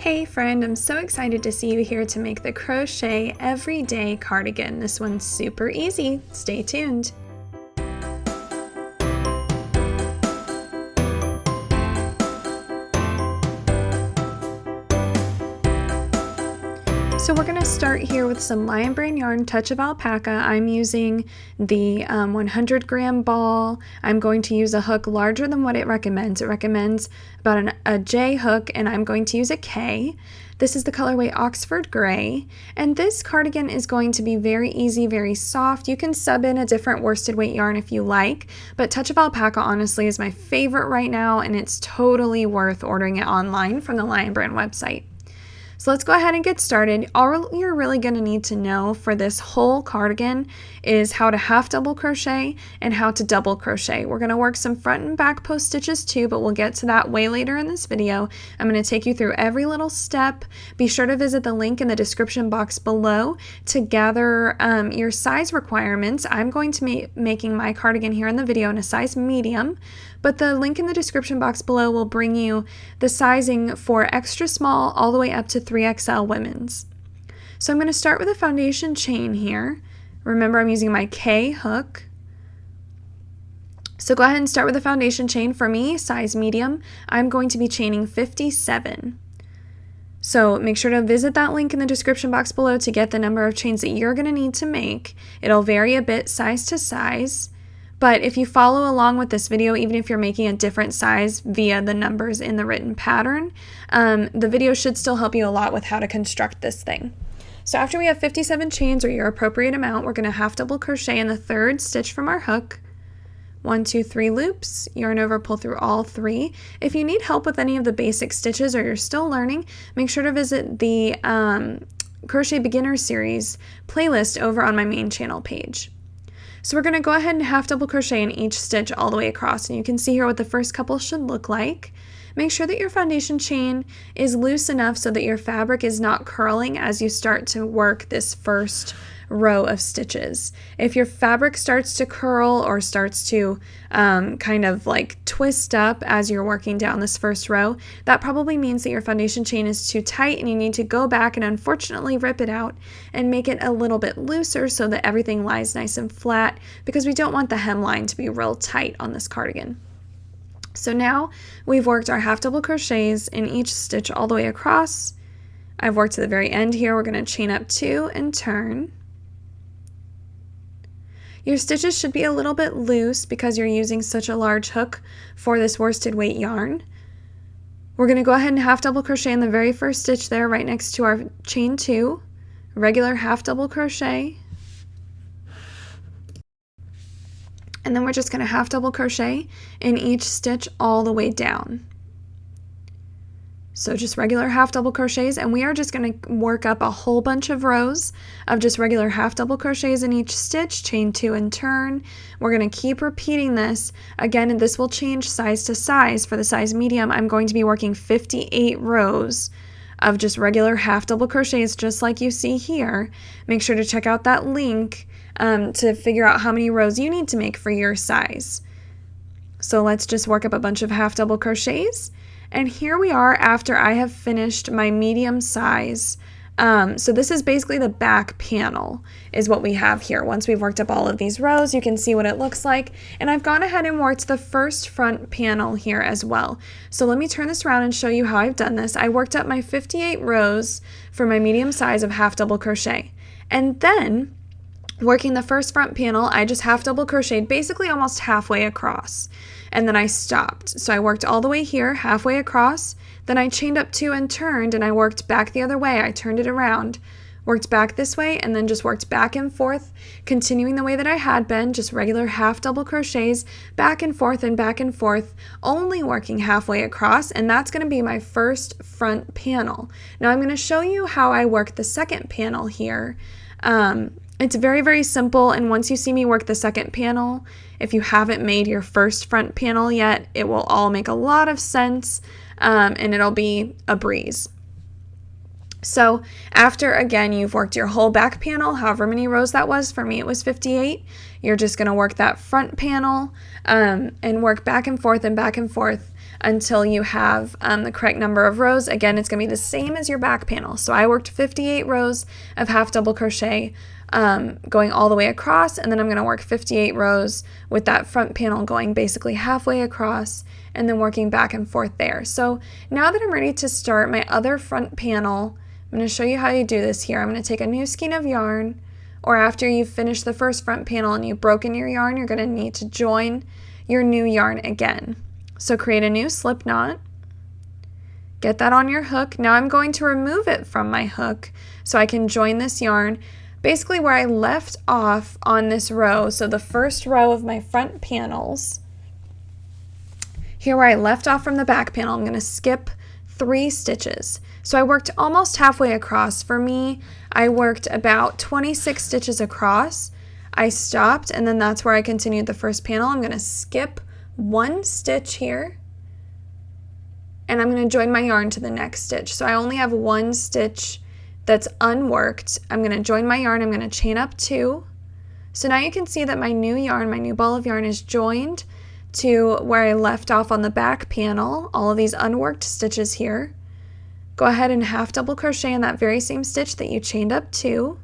Hey friend, I'm so excited to see you here to make the Crochet Everyday Cardigan. This one's super easy. Stay tuned. So we're going to start here with some lion brand yarn, touch of alpaca. I'm using the 100 gram ball. I'm going to use a hook larger than what it recommends. It recommends about a J hook, and I'm going to use a K. This is the colorway Oxford Gray, and this cardigan is going to be very easy, very soft. You can sub in a different worsted weight yarn if you like, but touch of alpaca honestly is my favorite right now, and it's totally worth ordering it online from the Lion Brand website. So let's go ahead and get started. All you're really going to need to know for this whole cardigan is how to half double crochet and how to double crochet. We're going to work some front and back post stitches too, but we'll get to that way later in this video. I'm going to take you through every little step. Be sure to visit the link in the description box below to gather your size requirements. I'm going to be making my cardigan here in the video in a size medium, but the link in the description box below will bring you the sizing for extra small all the way up to 3XL women's. So I'm going to start with a foundation chain here. Remember, I'm using my K hook. So go ahead and start with a foundation chain. For me, size medium, I'm going to be chaining 57. So make sure to visit that link in the description box below to get the number of chains that you're going to need to make. It'll vary a bit size to size. But if you follow along with this video, even if you're making a different size via the numbers in the written pattern, the video should still help you a lot with how to construct this thing. So after we have 57 chains or your appropriate amount, we're going to half double crochet in the third stitch from our hook. 1, 2, 3 loops, yarn over, pull through all 3. If you need help with any of the basic stitches or you're still learning, make sure to visit the Crochet Beginner Series playlist over on my main channel page. So we're going to go ahead and half double crochet in each stitch all the way across, and you can see here what the first couple should look like. Make sure that your foundation chain is loose enough so that your fabric is not curling as you start to work this first row of stitches. If your fabric starts to curl or starts to kind of like twist up as you're working down this first row, that probably means that your foundation chain is too tight and you need to go back and unfortunately rip it out and make it a little bit looser so that everything lies nice and flat, because we don't want the hemline to be real tight on this cardigan. So now we've worked our half double crochets in each stitch all the way across. I've worked to the very end here. We're going to chain up 2 and turn. Your stitches should be a little bit loose because you're using such a large hook for this worsted weight yarn. We're going to go ahead and half double crochet in the very first stitch there right next to our chain 2, regular half double crochet, and then we're just going to half double crochet in each stitch all the way down. So just regular half double crochets, and we are just going to work up a whole bunch of rows of just regular half double crochets in each stitch, chain 2 and turn. We're going to keep repeating this again, and this will change size to size. For the size medium, I'm going to be working 58 rows of just regular half double crochets just like you see here. Make sure to check out that link to figure out how many rows you need to make for your size. So let's just work up a bunch of half double crochets. And here we are after I have finished my medium size. So this is basically the back panel is what we have here. Once we've worked up all of these rows, you can see what it looks like. And I've gone ahead and worked the first front panel here as well. So let me turn this around and show you how I've done this. I worked up my 58 rows for my medium size of half double crochet. And then working the first front panel, I just half double crocheted basically almost halfway across. And then I stopped. So I worked all the way here, halfway across, then I chained up 2 and turned, and I worked back the other way. I turned it around, worked back this way, and then just worked back and forth, continuing the way that I had been, just regular half double crochets, back and forth, only working halfway across, and that's going to be my first front panel. Now I'm going to show you how I work the second panel here. It's very, very simple, and once you see me work the second panel, if you haven't made your first front panel yet, it will all make a lot of sense, and it'll be a breeze. So after, again, you've worked your whole back panel, however many rows that was, for me it was 58, you're just going to work that front panel and work back and forth until you have the correct number of rows. Again, it's going to be the same as your back panel. So I worked 58 rows of half double crochet going all the way across, and then I'm going to work 58 rows with that front panel going basically halfway across and then working back and forth there. So now that I'm ready to start my other front panel, I'm going to show you how you do this here. I'm going to take a new skein of yarn, or after you've finished the first front panel and you've broken your yarn, you're going to need to join your new yarn again. So create a new slip knot, get that on your hook. Now I'm going to remove it from my hook so I can join this yarn basically where I left off on this row. So the first row of my front panels, here where I left off from the back panel, I'm going to skip 3 stitches. So I worked almost halfway across. For me, I worked about 26 stitches across. I stopped, and then that's where I continued the first panel. I'm going to skip 1 stitch here, and I'm going to join my yarn to the next stitch. So I only have 1 stitch that's unworked. I'm going to join my yarn, I'm going to chain up 2. So now you can see that my new yarn, my new ball of yarn is joined to where I left off on the back panel, all of these unworked stitches here. Go ahead and half double crochet in that very same stitch that you chained up 2.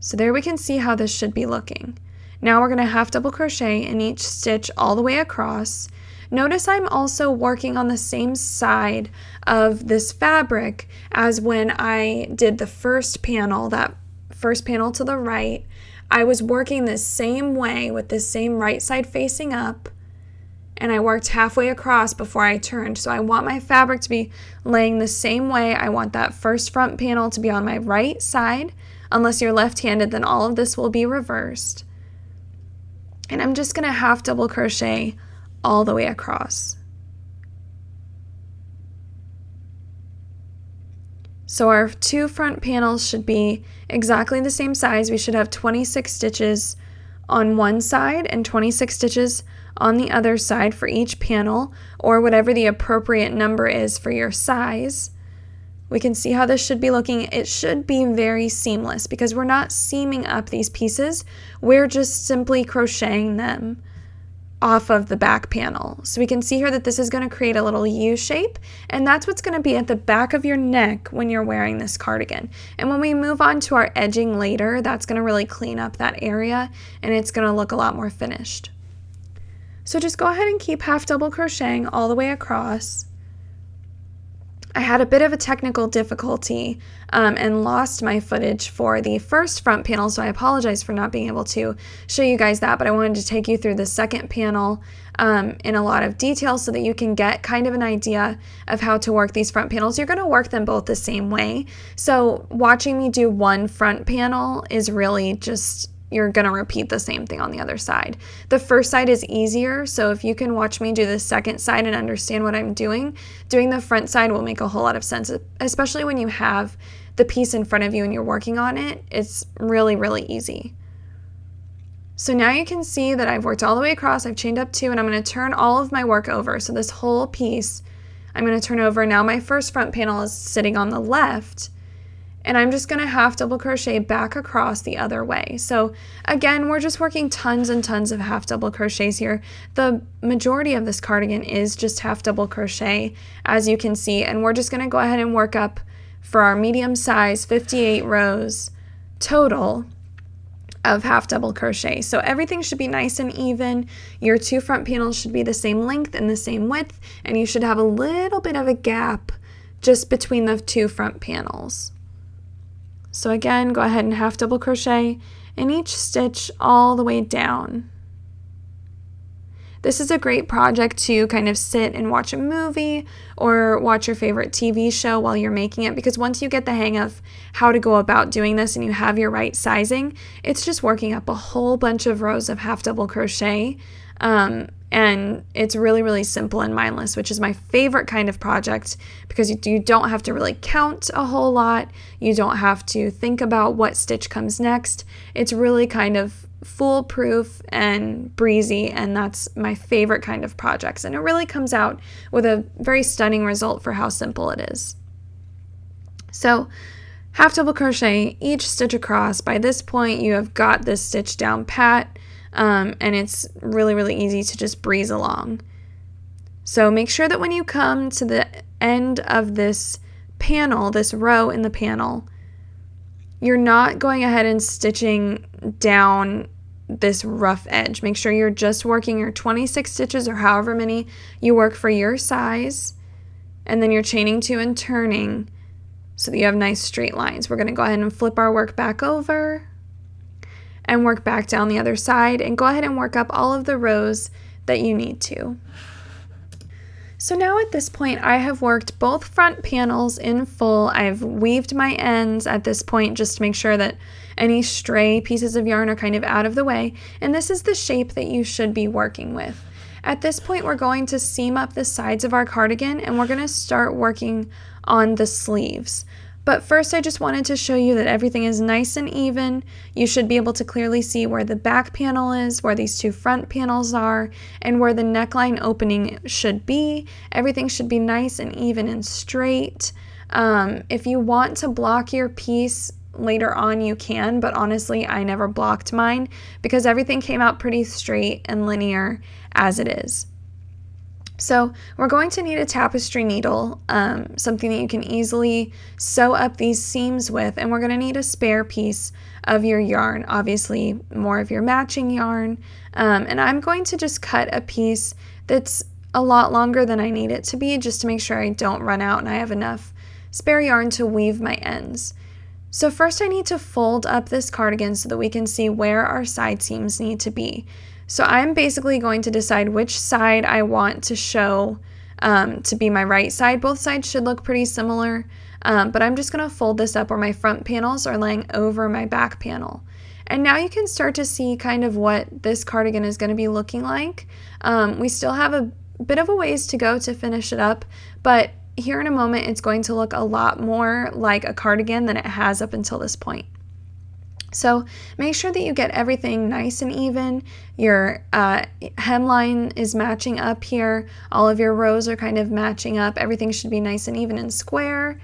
So there we can see how this should be looking. Now we're going to half double crochet in each stitch all the way across. Notice I'm also working on the same side of this fabric as when I did the first panel, that first panel to the right. I was working the same way with the same right side facing up, and I worked halfway across before I turned. So I want my fabric to be laying the same way. I want that first front panel to be on my right side. Unless you're left-handed, then all of this will be reversed. And I'm just going to half double crochet all the way across. So our 2 front panels should be exactly the same size. We should have 26 stitches on one side and 26 stitches on the other side for each panel, or whatever the appropriate number is for your size. We can see how this should be looking. It should be very seamless because we're not seaming up these pieces. We're just simply crocheting them off of the back panel. So we can see here that this is going to create a little U shape, and that's what's going to be at the back of your neck when you're wearing this cardigan. And when we move on to our edging later, that's going to really clean up that area, and it's going to look a lot more finished. So just go ahead and keep half double crocheting all the way across. I had a bit of a technical difficulty and lost my footage for the first front panel, so I apologize for not being able to show you guys that, but I wanted to take you through the second panel in a lot of detail so that you can get kind of an idea of how to work these front panels. You're going to work them both the same way, so watching me do one front panel is really just, you're going to repeat the same thing on the other side. The first side is easier, so if you can watch me do the second side and understand what I'm doing the front side will make a whole lot of sense, especially when you have the piece in front of you and you're working on it. It's really, really easy. So now you can see that I've worked all the way across, I've chained up 2, and I'm going to turn all of my work over. So this whole piece I'm going to turn over. Now my first front panel is sitting on the left, and I'm just going to half double crochet back across the other way. So again, we're just working tons and tons of half double crochets here. The majority of this cardigan is just half double crochet, as you can see, and we're just going to go ahead and work up for our medium size 58 rows total of half double crochet. So everything should be nice and even. Your 2 front panels should be the same length and the same width, and you should have a little bit of a gap just between the 2 front panels. So again, go ahead and half double crochet in each stitch all the way down. This is a great project to kind of sit and watch a movie or watch your favorite TV show while you're making it, because once you get the hang of how to go about doing this and you have your right sizing, it's just working up a whole bunch of rows of half double crochet. And it's really, really simple and mindless, which is my favorite kind of project because you don't have to really count a whole lot. You don't have to think about what stitch comes next. It's really kind of foolproof and breezy, and that's my favorite kind of projects. And it really comes out with a very stunning result for how simple it is. So half double crochet each stitch across. By this point, you have got this stitch down pat. And it's really, really easy to just breeze along. So make sure that when you come to the end of this panel, this row in the panel, you're not going ahead and stitching down this rough edge. Make sure you're just working your 26 stitches or however many you work for your size, and then you're chaining 2 and turning so that you have nice straight lines. We're going to go ahead and flip our work back over and work back down the other side, and go ahead and work up all of the rows that you need to. So now at this point, I have worked both front panels in full. I've weaved my ends at this point just to make sure that any stray pieces of yarn are kind of out of the way, and this is the shape that you should be working with. At this point, we're going to seam up the sides of our cardigan, and we're going to start working on the sleeves. But first, I just wanted to show you that everything is nice and even. You should be able to clearly see where the back panel is, where these 2 front panels are, and where the neckline opening should be. Everything should be nice and even and straight. If you want to block your piece later on, you can, but honestly, I never blocked mine because everything came out pretty straight and linear as it is. So we're going to need a tapestry needle, something that you can easily sew up these seams with, and we're going to need a spare piece of your yarn, obviously more of your matching yarn, and I'm going to just cut a piece that's a lot longer than I need it to be, just to make sure I don't run out and I have enough spare yarn to weave my ends. So first I need to fold up this cardigan so that we can see where our side seams need to be. So I'm basically going to decide which side I want to show to be my right side. Both sides should look pretty similar, but I'm just going to fold this up where my front panels are laying over my back panel. And now you can start to see kind of what this cardigan is going to be looking like. We still have a bit of a ways to go to finish it up, but here in a moment it's going to look a lot more like a cardigan than it has up until this point. So make sure that you get everything nice and even. Your hemline is matching up here. All of your rows are kind of matching up. Everything should be nice and even and square.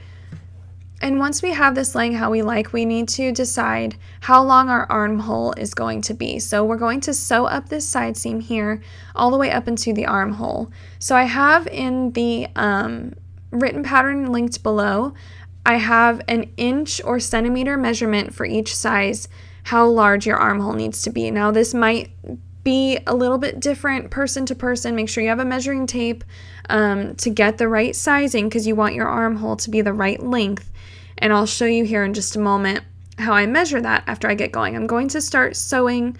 And once we have this laying how we like, we need to decide how long our armhole is going to be. So we're going to sew up this side seam here all the way up into the armhole. So I have in the written pattern linked below, I have an inch or centimeter measurement for each size, how large your armhole needs to be. Now this might be a little bit different person to person. Make sure you have a measuring tape to get the right sizing, because you want your armhole to be the right length. And I'll show you here in just a moment how I measure that after I get going. I'm going to start sewing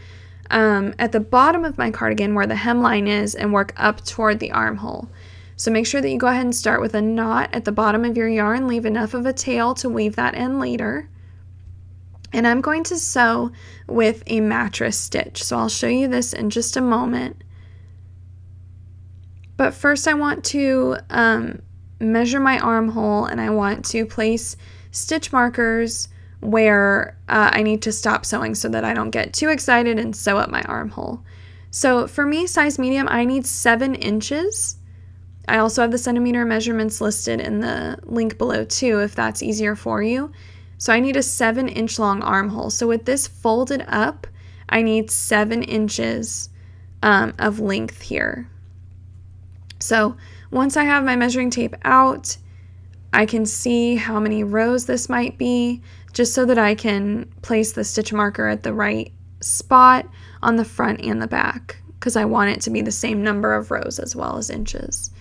at the bottom of my cardigan where the hemline is and work up toward the armhole. So make sure that you go ahead and start with a knot at the bottom of your yarn, leave enough of a tail to weave that in later. And I'm going to sew with a mattress stitch. So I'll show you this in just a moment. But first I want to measure my armhole, and I want to place stitch markers where I need to stop sewing so that I don't get too excited and sew up my armhole. So for me, size medium, I need 7 inches. I also have the centimeter measurements listed in the link below too, if that's easier for you. So I need a 7-inch long armhole. So with this folded up, I need 7 inches of length here. So once I have my measuring tape out, I can see how many rows this might be, just so that I can place the stitch marker at the right spot on the front and the back, because I want it to be the same number of rows as well as inches.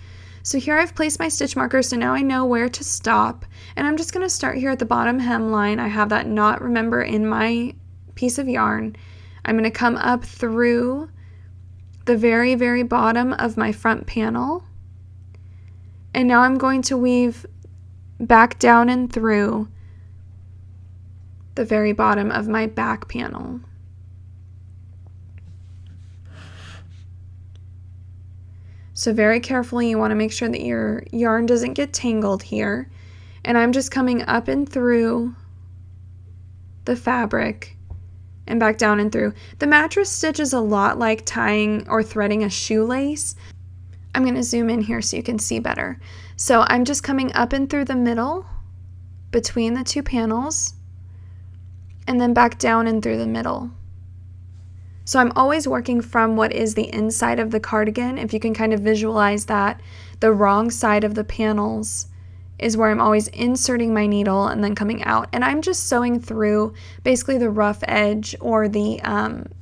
So here I've placed my stitch marker, so now I know where to stop, and I'm just going to start here at the bottom hemline. I have that knot, remember, in my piece of yarn. I'm going to come up through the very, very bottom of my front panel, and now I'm going to weave back down and through the very bottom of my back panel. So very carefully, you want to make sure that your yarn doesn't get tangled here. And I'm just coming up and through the fabric and back down and through. The mattress stitch is a lot like tying or threading a shoelace. I'm going to zoom in here so you can see better. So I'm just coming up and through the middle between the 2 panels, and then back down and through the middle. So I'm always working from what is the inside of the cardigan. If you can kind of visualize that, the wrong side of the panels is where I'm always inserting my needle and then coming out. And I'm just sewing through basically the rough edge or the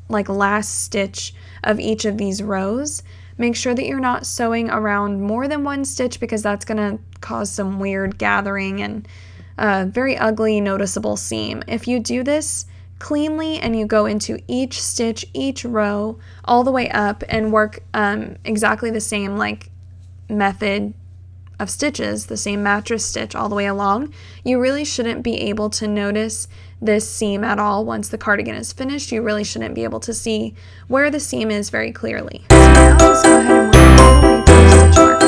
like last stitch of each of these rows. Make sure that you're not sewing around more than one stitch because that's gonna cause some weird gathering and very ugly noticeable seam. If you do this cleanly and you go into each stitch, each row, all the way up and work exactly the same like method of stitches, the same mattress stitch all the way along, you really shouldn't be able to notice this seam at all. Once the cardigan is finished, you really shouldn't be able to see where the seam is very clearly. So now just go ahead and work all the way to the stitch marker.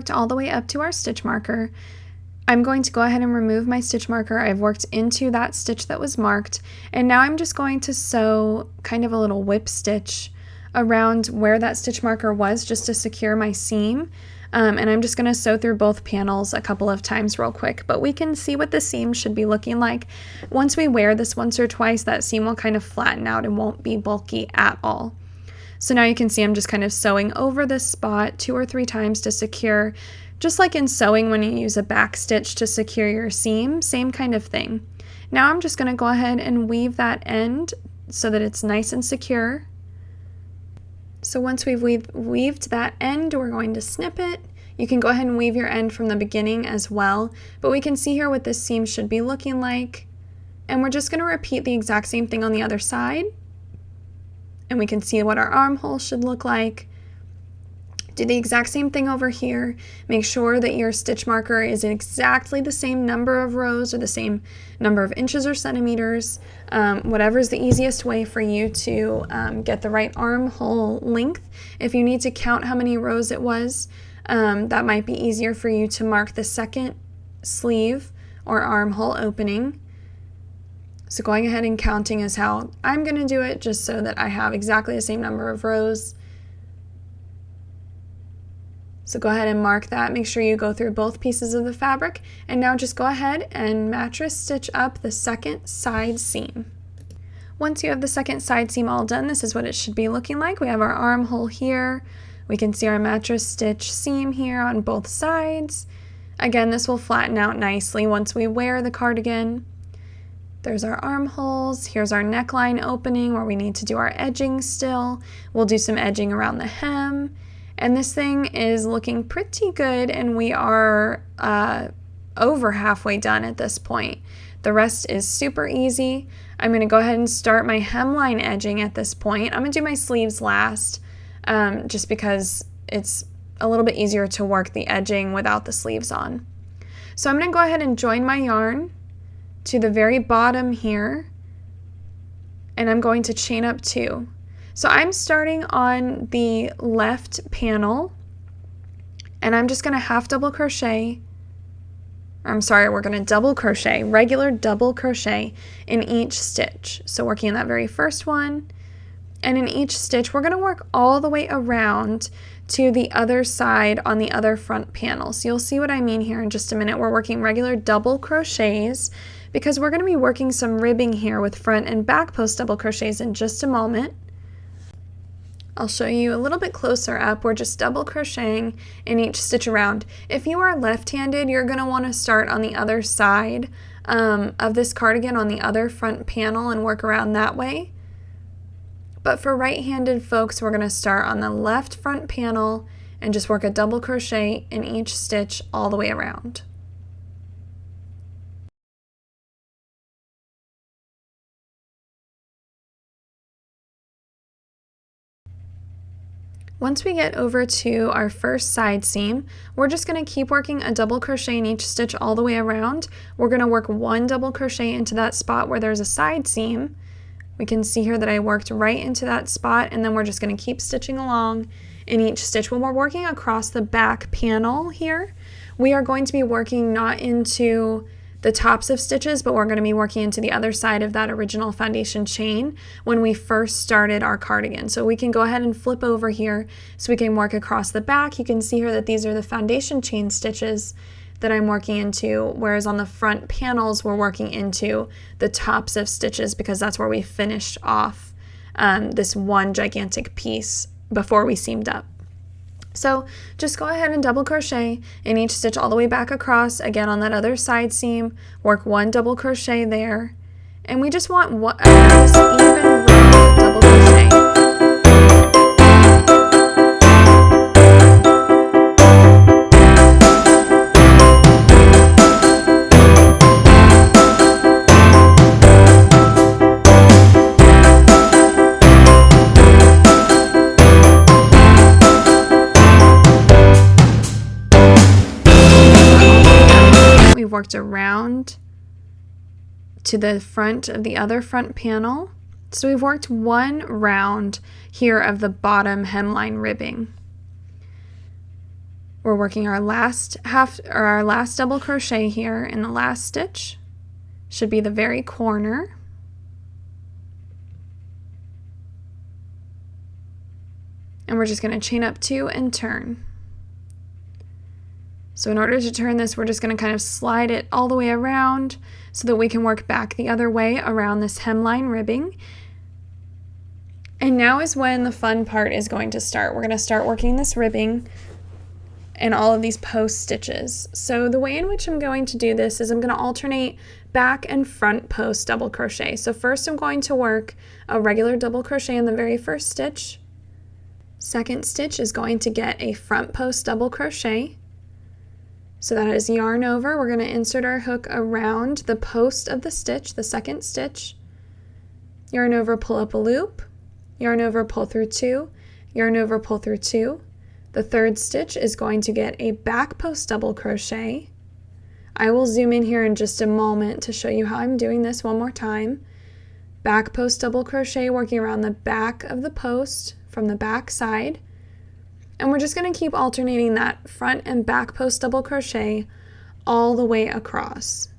All the way up to our stitch marker. I'm going to go ahead and remove my stitch marker. I've worked into that stitch that was marked, and now I'm just going to sew kind of a little whip stitch around where that stitch marker was just to secure my seam. And I'm just going to sew through both panels a couple of times real quick, but we can see what the seam should be looking like. Once we wear this once or twice, that seam will kind of flatten out and won't be bulky at all. So now you can see I'm just kind of sewing over this spot 2 or 3 times to secure, just like in sewing when you use a back stitch to secure your seam, same kind of thing. Now I'm just going to go ahead and weave that end so that it's nice and secure. So once we've weaved that end, we're going to snip it. You can go ahead and weave your end from the beginning as well, but we can see here what this seam should be looking like. And we're just going to repeat the exact same thing on the other side. And we can see what our armhole should look like. Do the exact same thing over here. Make sure that your stitch marker is exactly the same number of rows or the same number of inches or centimeters. Whatever is the easiest way for you to get the right armhole length. If you need to count how many rows it was, that might be easier for you to mark the second sleeve or armhole opening. So going ahead and counting is how I'm going to do it, just so that I have exactly the same number of rows. So go ahead and mark that. Make sure you go through both pieces of the fabric. And now just go ahead and mattress stitch up the second side seam. Once you have the second side seam all done, this is what it should be looking like. We have our armhole here. We can see our mattress stitch seam here on both sides. Again, this will flatten out nicely once we wear the cardigan. There's our armholes. Here's our neckline opening where we need to do our edging still. We'll do some edging around the hem. And this thing is looking pretty good, and we are over halfway done at this point. The rest is super easy. I'm going to go ahead and start my hemline edging at this point. I'm going to do my sleeves last, just because it's a little bit easier to work the edging without the sleeves on. So I'm going to go ahead and join my yarn to the very bottom here, and I'm going to chain up 2. So I'm starting on the left panel, and I'm just going to half double crochet, I'm sorry, we're going to double crochet, regular double crochet in each stitch. So working in that very first one, and in each stitch we're going to work all the way around to the other side on the other front panel. So you'll see what I mean here in just a minute. We're working regular double crochets because we're going to be working some ribbing here with front and back post double crochets in just a moment. I'll show you a little bit closer up. We're just double crocheting in each stitch around. If you are left-handed, you're going to want to start on the other side of this cardigan on the other front panel and work around that way. But for right-handed folks, we're going to start on the left front panel and just work a double crochet in each stitch all the way around. Once we get over to our first side seam, we're just going to keep working a double crochet in each stitch all the way around. We're going to work 1 double crochet into that spot where there's a side seam. We can see here that I worked right into that spot, and then we're just going to keep stitching along in each stitch. When we're working across the back panel here, we are going to be working not into the tops of stitches, but we're going to be working into the other side of that original foundation chain when we first started our cardigan. So we can go ahead and flip over here so we can work across the back. You can see here that these are the foundation chain stitches that I'm working into, whereas on the front panels we're working into the tops of stitches because that's where we finished off this one gigantic piece before we seamed up. So just go ahead and double crochet in each stitch all the way back across. Again, on that other side seam, work 1 double crochet there, and we just want a nice even row of double crochet. Worked around to the front of the other front panel. So we've worked 1 round here of the bottom hemline ribbing. We're working our last double crochet here in the last stitch. Should be the very corner. And we're just going to chain up 2 and turn. So in order to turn this, we're just going to kind of slide it all the way around so that we can work back the other way around this hemline ribbing. And now is when the fun part is going to start. We're going to start working this ribbing and all of these post stitches. So the way in which I'm going to do this is I'm going to alternate back and front post double crochet. So first I'm going to work a regular double crochet in the very first stitch. Second stitch is going to get a front post double crochet. So that is yarn over. We're going to insert our hook around the post of the stitch, the second stitch. Yarn over, pull up a loop. Yarn over, pull through 2. Yarn over, pull through 2. The third stitch is going to get a back post double crochet. I will zoom in here in just a moment to show you how I'm doing this one more time. Back post double crochet, working around the back of the post from the back side. And we're just going to keep alternating that front and back post double crochet all the way across.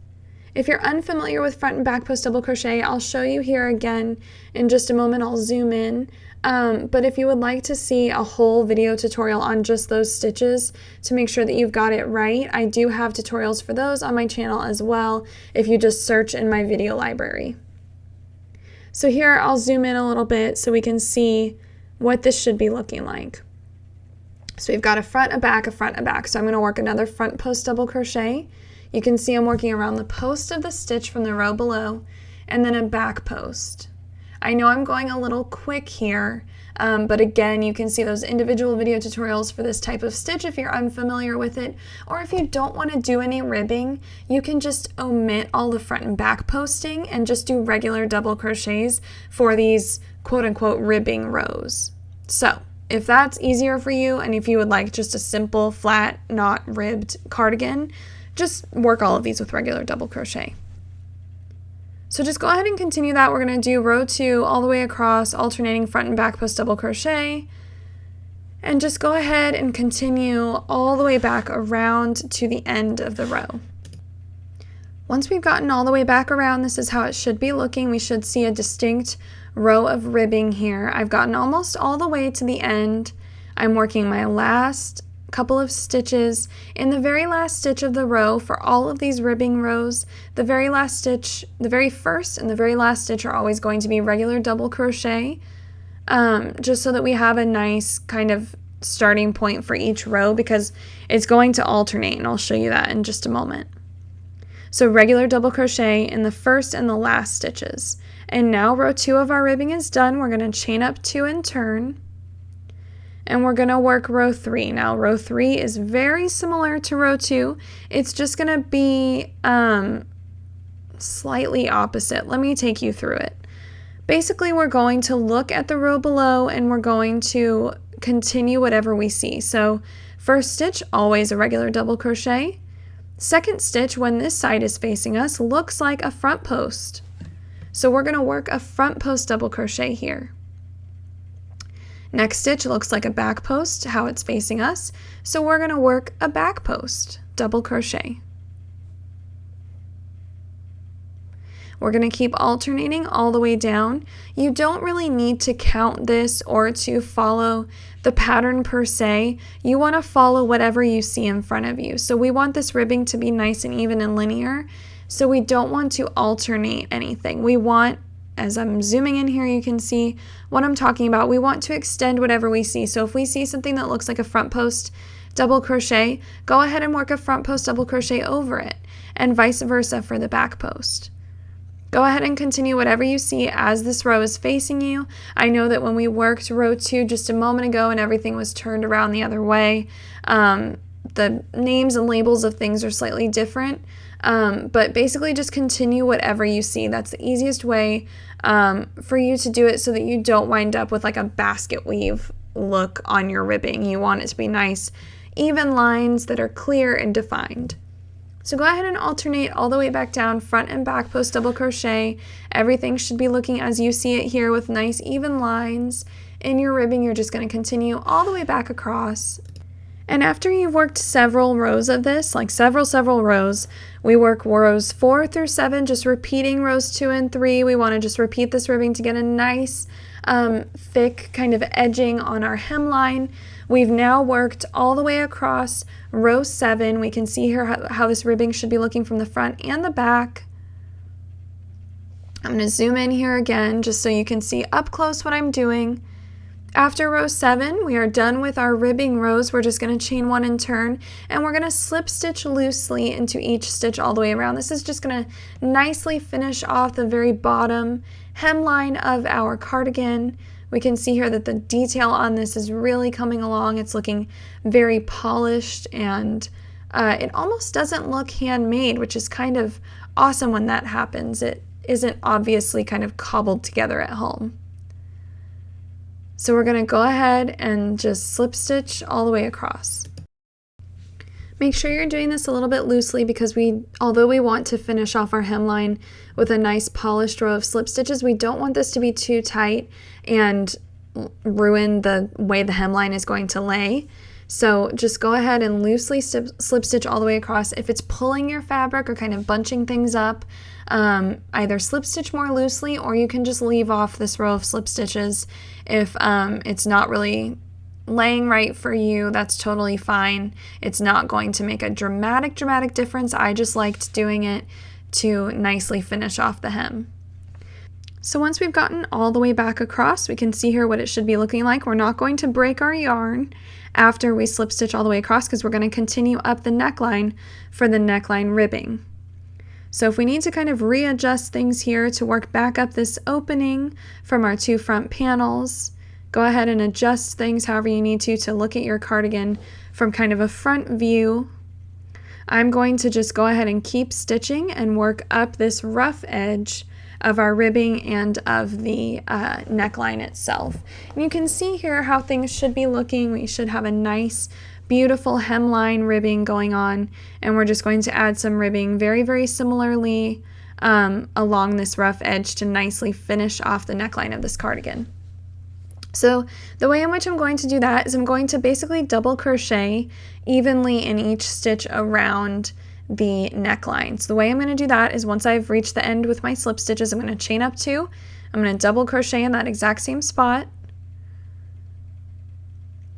If you're unfamiliar with front and back post double crochet, I'll show you here again in just a moment. I'll zoom in. But if you would like to see a whole video tutorial on just those stitches to make sure that you've got it right, I do have tutorials for those on my channel as well if you just search in my video library. So here I'll zoom in a little bit so we can see what this should be looking like. So we've got a front, a back, a front, a back. So I'm going to work another front post double crochet. You can see I'm working around the post of the stitch from the row below, and then a back post. I know I'm going a little quick here, but again, you can see those individual video tutorials for this type of stitch if you're unfamiliar with it, or if you don't want to do any ribbing, you can just omit all the front and back posting and just do regular double crochets for these quote-unquote ribbing rows. So if that's easier for you, and if you would like just a simple, flat, not ribbed cardigan, just work all of these with regular double crochet. So just go ahead and continue that. We're going to do row 2 all the way across, alternating front and back post double crochet. And just go ahead and continue all the way back around to the end of the row. Once we've gotten all the way back around, this is how it should be looking. We should see a distinct row of ribbing here. I've gotten almost all the way to the end. I'm working my last couple of stitches. In the very last stitch of the row, for all of these ribbing rows, the very last stitch, the very first and the very last stitch are always going to be regular double crochet, just so that we have a nice kind of starting point for each row, because it's going to alternate, and I'll show you that in just a moment. So regular double crochet in the first and the last stitches. And now row 2 of our ribbing is done. We're going to chain up 2 and turn. And we're going to work row 3. Now row 3 is very similar to row 2. It's just going to be slightly opposite. Let me take you through it. Basically, we're going to look at the row below and we're going to continue whatever we see. So first stitch, always a regular double crochet. Second stitch, when this side is facing us, looks like a front post. So we're going to work a front post double crochet here. Next stitch looks like a back post, how it's facing us. So we're going to work a back post, double crochet. We're going to keep alternating all the way down. You don't really need to count this or to follow the pattern per se. You want to follow whatever you see in front of you. So we want this ribbing to be nice and even and linear. So we don't want to alternate anything. We want, as I'm zooming in here, you can see what I'm talking about. We want to extend whatever we see. So if we see something that looks like a front post double crochet, go ahead and work a front post double crochet over it, and vice versa for the back post. Go ahead and continue whatever you see as this row is facing you. I know that when we worked row 2 just a moment ago and everything was turned around the other way, the names and labels of things are slightly different, but basically just continue whatever you see. That's the easiest way for you to do it so that you don't wind up with like a basket weave look on your ribbing. You want it to be nice, even lines that are clear and defined. So go ahead and alternate all the way back down, front and back post double crochet. Everything should be looking as you see it here with nice even lines. In your ribbing, you're just going to continue all the way back across. And after you've worked several rows of this, like several rows, we work rows 4 through 7, just repeating rows 2 and 3. We want to just repeat this ribbing to get a nice thick kind of edging on our hemline. We've now worked all the way across row 7. We can see here how this ribbing should be looking from the front and the back. I'm going to zoom in here again just so you can see up close what I'm doing. After row 7, we are done with our ribbing rows. We're just going to chain 1 and turn, and we're going to slip stitch loosely into each stitch all the way around. This is just going to nicely finish off the very bottom hemline of our cardigan. We can see here that the detail on this is really coming along. It's looking very polished, and it almost doesn't look handmade, which is kind of awesome when that happens. It isn't obviously kind of cobbled together at home. So we're going to go ahead and just slip stitch all the way across. Make sure you're doing this a little bit loosely because although we want to finish off our hemline with a nice polished row of slip stitches, we don't want this to be too tight and ruin the way the hemline is going to lay. So just go ahead and loosely slip stitch all the way across. If it's pulling your fabric or kind of bunching things up, either slip stitch more loosely, or you can just leave off this row of slip stitches. If it's not really laying right for you, that's totally fine. It's not going to make a dramatic difference. I just liked doing it to nicely finish off the hem. So once we've gotten all the way back across, we can see here what it should be looking like. We're not going to break our yarn after we slip stitch all the way across because we're going to continue up the neckline for the neckline ribbing. So if we need to kind of readjust things here to work back up this opening from our 2 front panels, go ahead and adjust things however you need to look at your cardigan from kind of a front view. I'm going to just go ahead and keep stitching and work up this rough edge of our ribbing and of the neckline itself. And you can see here how things should be looking. We should have a nice, beautiful hemline ribbing going on, and we're just going to add some ribbing very similarly along this rough edge to nicely finish off the neckline of this cardigan. So the way in which I'm going to do that is I'm going to basically double crochet evenly in each stitch around the neckline. So the way I'm going to do that is once I've reached the end with my slip stitches, I'm going to chain up 2. I'm going to double crochet in that exact same spot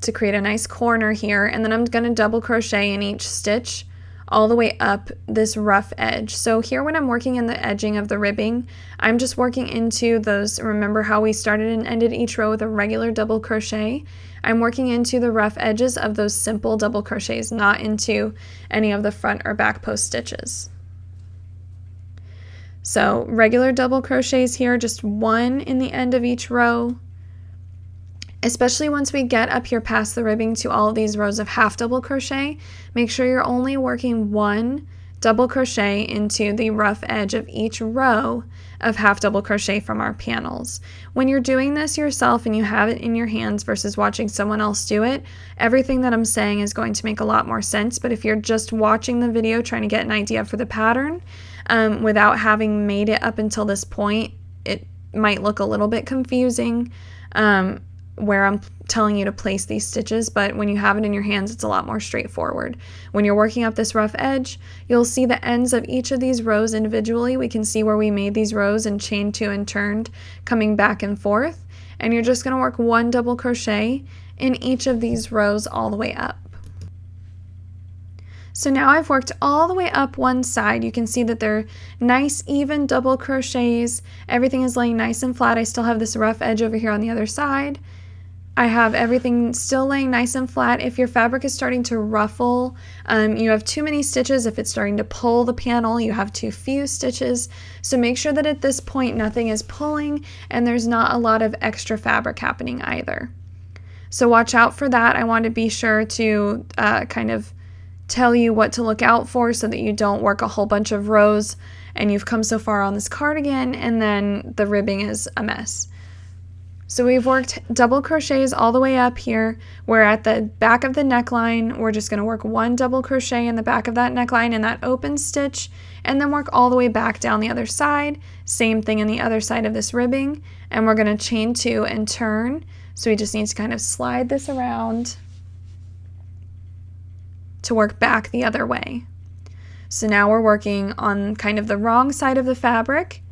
to create a nice corner here, and then I'm going to double crochet in each stitch all the way up this rough edge. So here when I'm working in the edging of the ribbing, I'm just working into those, remember how we started and ended each row with a regular double crochet? I'm working into the rough edges of those simple double crochets, not into any of the front or back post stitches. So regular double crochets here, just 1 in the end of each row. Especially once we get up here past the ribbing to all of these rows of half double crochet, make sure you're only working 1 double crochet into the rough edge of each row of half double crochet from our panels. When you're doing this yourself and you have it in your hands versus watching someone else do it, everything that I'm saying is going to make a lot more sense. But if you're just watching the video trying to get an idea for the pattern without having made it up until this point, it might look a little bit confusing. where I'm telling you to place these stitches, but when you have it in your hands, it's a lot more straightforward. When you're working up this rough edge, you'll see the ends of each of these rows individually. We can see where we made these rows and chained 2 and turned, coming back and forth. And you're just going to work 1 double crochet in each of these rows all the way up. So now I've worked all the way up one side. You can see that they're nice, even double crochets. Everything is laying nice and flat. I still have this rough edge over here on the other side. I have everything still laying nice and flat. If your fabric is starting to ruffle, you have too many stitches. If it's starting to pull the panel, you have too few stitches. So make sure that at this point nothing is pulling and there's not a lot of extra fabric happening either. So watch out for that. I want to be sure to kind of tell you what to look out for so that you don't work a whole bunch of rows and you've come so far on this cardigan and then the ribbing is a mess. So we've worked double crochets all the way up here. We're at the back of the neckline. We're just going to work 1 double crochet in the back of that neckline in that open stitch and then work all the way back down the other side. Same thing in the other side of this ribbing, and we're going to chain 2 and turn. So we just need to kind of slide this around to work back the other way. So now we're working on kind of the wrong side of the fabric.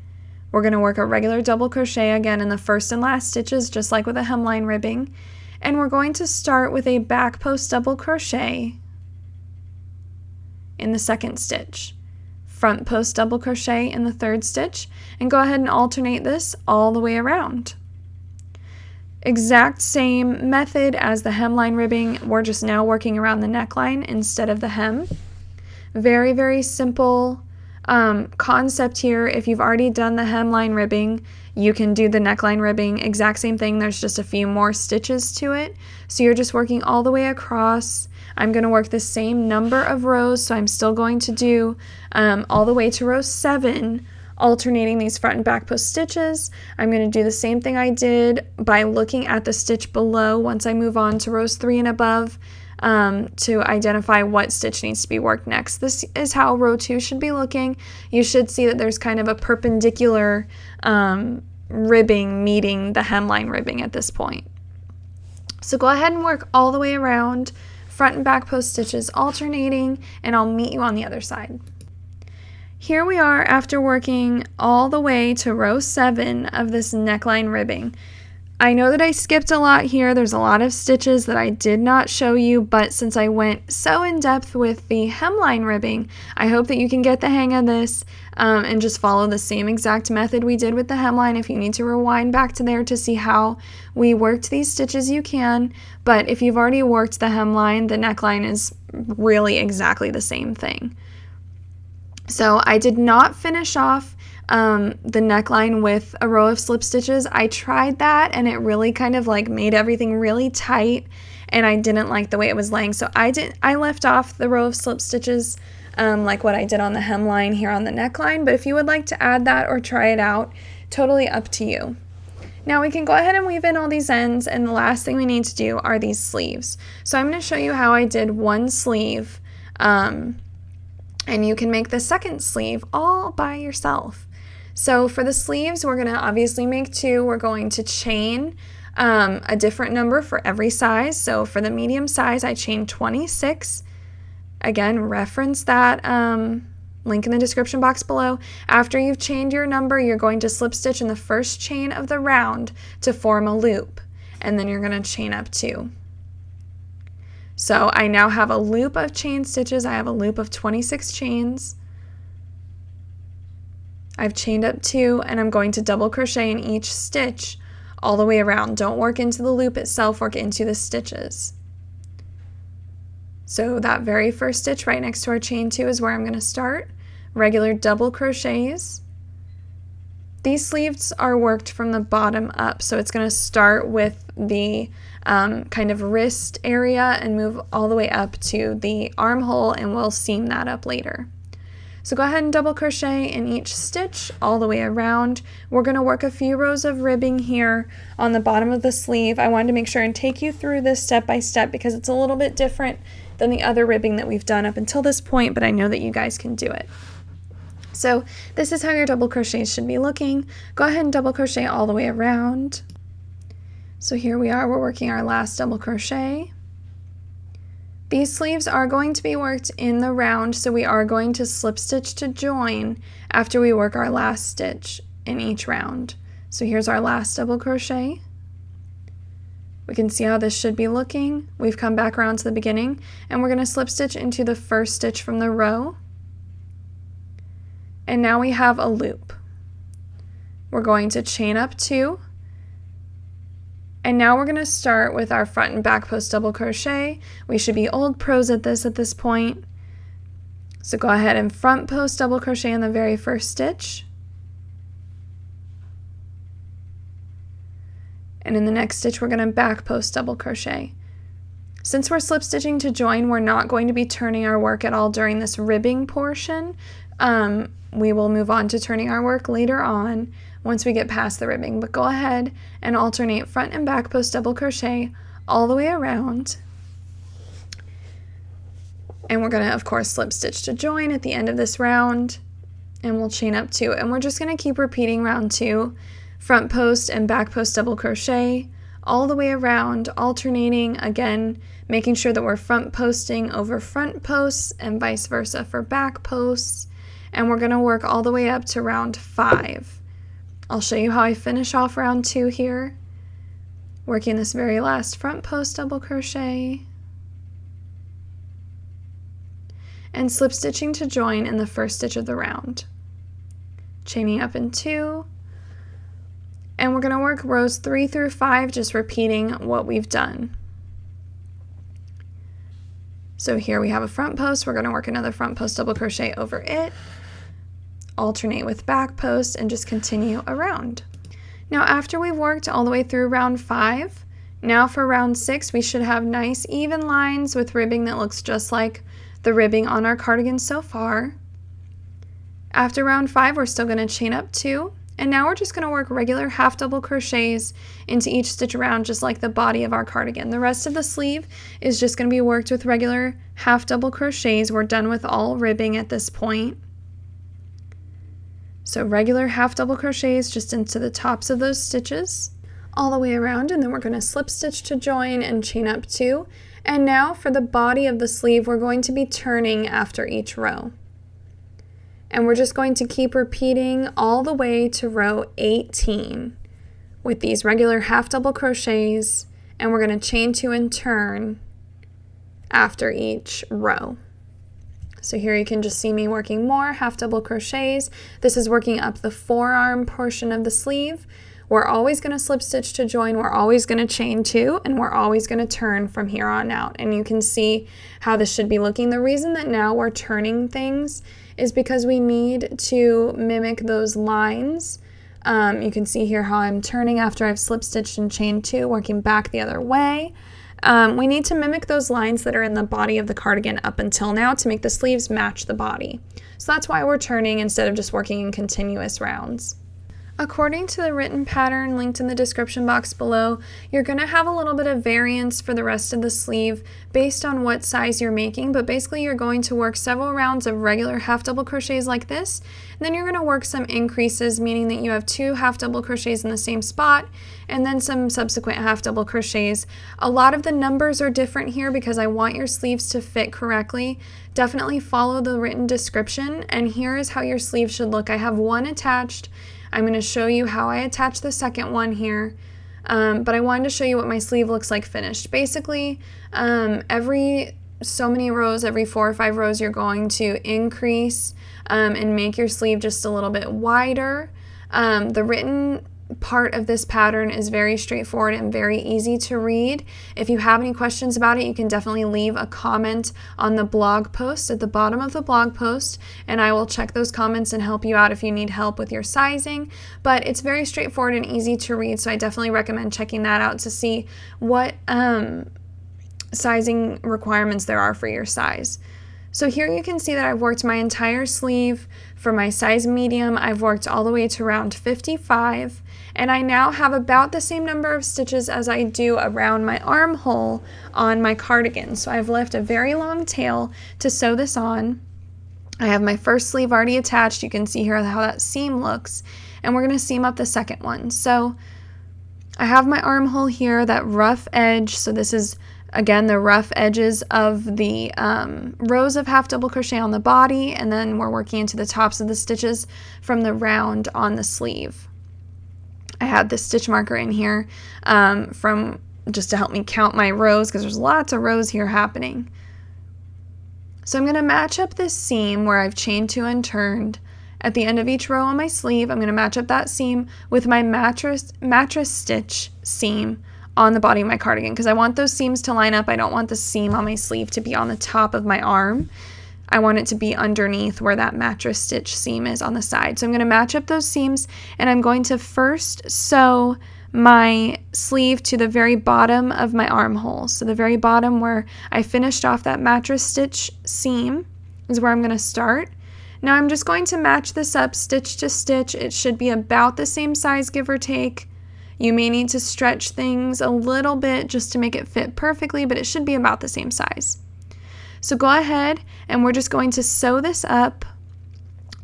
We're going to work a regular double crochet again in the first and last stitches, just like with a hemline ribbing. And we're going to start with a back post double crochet in the second stitch, front post double crochet in the third stitch, and go ahead and alternate this all the way around. Exact same method as the hemline ribbing. We're just now working around the neckline instead of the hem. Very, very simple concept here. If you've already done the hemline ribbing, you can do the neckline ribbing. Exact same thing. There's just a few more stitches to it. So you're just working all the way across. I'm going to work the same number of rows, so I'm still going to do all the way to row 7, alternating these front and back post stitches. I'm going to do the same thing I did by looking at the stitch below once I move on to rows 3 and above to identify what stitch needs to be worked next. This is how row 2 should be looking. You should see that there's kind of a perpendicular ribbing meeting the hemline ribbing at this point. So go ahead and work all the way around, front and back post stitches alternating, and I'll meet you on the other side. Here we are after working all the way to row 7 of this neckline ribbing. I know that I skipped a lot here. There's a lot of stitches that I did not show you, but since I went so in depth with the hemline ribbing, I hope that you can get the hang of this and just follow the same exact method we did with the hemline. If you need to rewind back to there to see how we worked these stitches, you can. But if you've already worked the hemline, the neckline is really exactly the same thing. So I did not finish off the neckline with a row of slip stitches. I tried that and it really kind of like made everything really tight and I didn't like the way it was laying. So I left off the row of slip stitches like what I did on the hemline here on the neckline. But if you would like to add that or try it out, totally up to you. Now we can go ahead and weave in all these ends, and the last thing we need to do are these sleeves. So I'm going to show you how I did one sleeve. And you can make the second sleeve all by yourself. So for the sleeves, we're going to obviously make 2. We're going to chain a different number for every size. So for the medium size, I chained 26. Again, reference that link in the description box below. After you've chained your number, you're going to slip stitch in the first chain of the round to form a loop. And then you're going to chain up 2. So I now have a loop of chain stitches. I have a loop of 26 chains. I've chained up 2 and I'm going to double crochet in each stitch all the way around. Don't work into the loop itself, work into the stitches. So that very first stitch right next to our chain 2 is where I'm going to start. Regular double crochets. These sleeves are worked from the bottom up, so it's going to start with the kind of wrist area and move all the way up to the armhole, and we'll seam that up later. So go ahead and double crochet in each stitch all the way around. We're going to work a few rows of ribbing here on the bottom of the sleeve. I wanted to make sure and take you through this step by step because it's a little bit different than the other ribbing that we've done up until this point, but I know that you guys can do it. So this is how your double crochets should be looking. Go ahead and double crochet all the way around. So here we are, we're working our last double crochet. These sleeves are going to be worked in the round, so we are going to slip stitch to join after we work our last stitch in each round. So here's our last double crochet. We can see how this should be looking. We've come back around to the beginning, and we're going to slip stitch into the first stitch from the row. And now we have a loop. We're going to chain up 2. And now we're going to start with our front and back post double crochet. We should be old pros at this point. So go ahead and front post double crochet in the very first stitch. And in the next stitch, we're going to back post double crochet. Since we're slip stitching to join, we're not going to be turning our work at all during this ribbing portion. We will move on to turning our work later on once we get past the ribbing, but go ahead and alternate front and back post double crochet all the way around. And we're going to, of course, slip stitch to join at the end of this round, and we'll chain up 2. And we're just going to keep repeating round 2, front post and back post double crochet all the way around, alternating, again, making sure that we're front posting over front posts and vice versa for back posts. And we're going to work all the way up to round 5. I'll show you how I finish off round 2 here, working this very last front post double crochet and slip stitching to join in the first stitch of the round, chaining up in 2, and we're going to work rows 3 through 5, just repeating what we've done. So here we have a front post, we're going to work another front post double crochet over it, alternate with back post, and just continue around. Now after we've worked all the way through round 5, now for round 6 we should have nice even lines with ribbing that looks just like the ribbing on our cardigan so far. After round 5 we're still going to chain up 2, and now we're just going to work regular half double crochets into each stitch around just like the body of our cardigan. The rest of the sleeve is just going to be worked with regular half double crochets. We're done with all ribbing at this point. So regular half double crochets just into the tops of those stitches all the way around, and then we're going to slip stitch to join and chain up 2. And now for the body of the sleeve, we're going to be turning after each row. And we're just going to keep repeating all the way to row 18 with these regular half double crochets, and we're going to chain 2 and turn after each row. So here you can just see me working more half double crochets. This is working up the forearm portion of the sleeve. We're always going to slip stitch to join, we're always going to chain 2, and we're always going to turn from here on out. And you can see how this should be looking. The reason that now we're turning things is because we need to mimic those lines. You can see here how I'm turning after I've slip stitched and chained 2, working back the other way. We need to mimic those lines that are in the body of the cardigan up until now to make the sleeves match the body. So that's why we're turning instead of just working in continuous rounds. According to the written pattern linked in the description box below, you're going to have a little bit of variance for the rest of the sleeve based on what size you're making, but basically you're going to work several rounds of regular half double crochets like this, and then you're going to work some increases, meaning that you have 2 half double crochets in the same spot, and then some subsequent half double crochets. A lot of the numbers are different here because I want your sleeves to fit correctly. Definitely follow the written description, and here is how your sleeve should look. I have one attached. I'm going to show you how I attach the second one here, but I wanted to show you what my sleeve looks like finished. Basically, every so many rows, every 4 or 5 rows, you're going to increase and make your sleeve just a little bit wider. The written part of this pattern is very straightforward and very easy to read. If you have any questions about it, you can definitely leave a comment on the blog post at the bottom of the blog post, and I will check those comments and help you out if you need help with your sizing. But it's very straightforward and easy to read, so I definitely recommend checking that out to see what sizing requirements there are for your size. So here you can see that I've worked my entire sleeve. For my size medium, I've worked all the way to round 55, and I now have about the same number of stitches as I do around my armhole on my cardigan. So I've left a very long tail to sew this on. I have my first sleeve already attached. You can see here how that seam looks, and we're going to seam up the second one. So I have my armhole here, that rough edge. So this is, again, the rough edges of the rows of half double crochet on the body, and then we're working into the tops of the stitches from the round on the sleeve. I had this stitch marker in here from just to help me count my rows, because there's lots of rows here happening. So I'm going to match up this seam where I've chained 2 and turned. At the end of each row on my sleeve, I'm going to match up that seam with my mattress stitch seam on the body of my cardigan, because I want those seams to line up. I don't want the seam on my sleeve to be on the top of my arm. I want it to be underneath where that mattress stitch seam is on the side. So I'm going to match up those seams, and I'm going to first sew my sleeve to the very bottom of my armhole. So the very bottom where I finished off that mattress stitch seam is where I'm going to start. Now I'm just going to match this up stitch to stitch. It should be about the same size, give or take. You may need to stretch things a little bit just to make it fit perfectly, but it should be about the same size. So go ahead and we're just going to sew this up.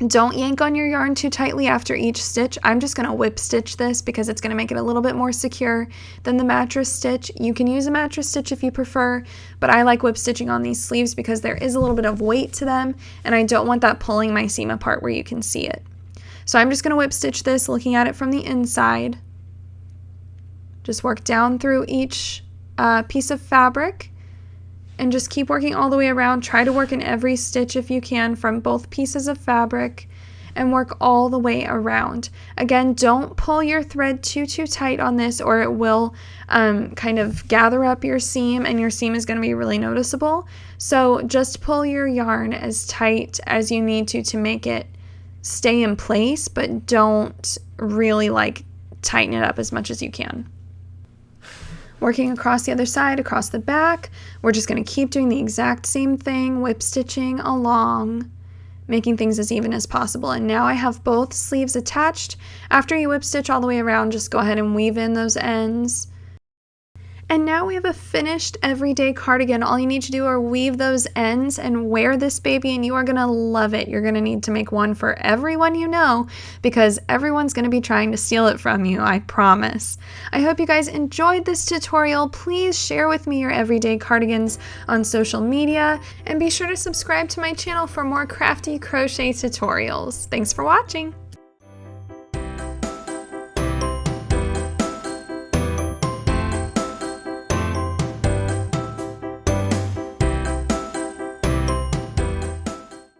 Don't yank on your yarn too tightly after each stitch. I'm just going to whip stitch this because it's going to make it a little bit more secure than the mattress stitch. You can use a mattress stitch if you prefer, but I like whip stitching on these sleeves because there is a little bit of weight to them, and I don't want that pulling my seam apart where you can see it. So I'm just going to whip stitch this, looking at it from the inside. Just work down through each piece of fabric and just keep working all the way around. Try to work in every stitch if you can from both pieces of fabric, and work all the way around. Again, don't pull your thread too tight on this, or it will kind of gather up your seam, and your seam is going to be really noticeable. So just pull your yarn as tight as you need to make it stay in place, but don't really tighten it up as much as you can. Working across the other side, across the back, we're just going to keep doing the exact same thing, whip stitching along, making things as even as possible. And now I have both sleeves attached. After you whip stitch all the way around, just go ahead and weave in those ends. And now we have a finished everyday cardigan. All you need to do are weave those ends and wear this baby, and you are gonna love it. You're gonna need to make one for everyone you know, because everyone's gonna be trying to steal it from you, I promise. I hope you guys enjoyed this tutorial. Please share with me your everyday cardigans on social media, and be sure to subscribe to my channel for more crafty crochet tutorials. Thanks for watching.